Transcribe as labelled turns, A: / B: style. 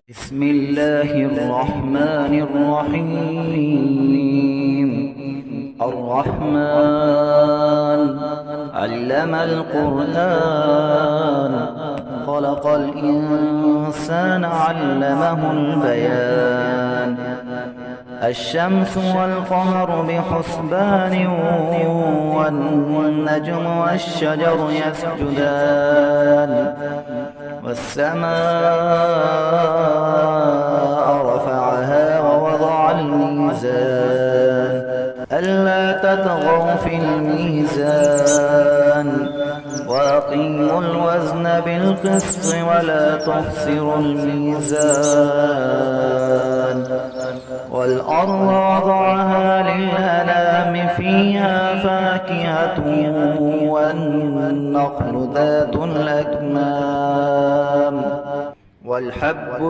A: بسم الله الرحمن الرحيم. الرحمن علم القرآن، خلق الإنسان علمه البيان. الشمس والقمر بحسبان، والنجم والشجر يسجدان. والسماء رفعها ووضع الميزان، ألا تطغوا في الميزان. وأقيموا الوزن بالقسط ولا تخسروا الميزان. والأرض وضعها للأنام، فيها فاكهة والنخل ذات الأكمام، والحب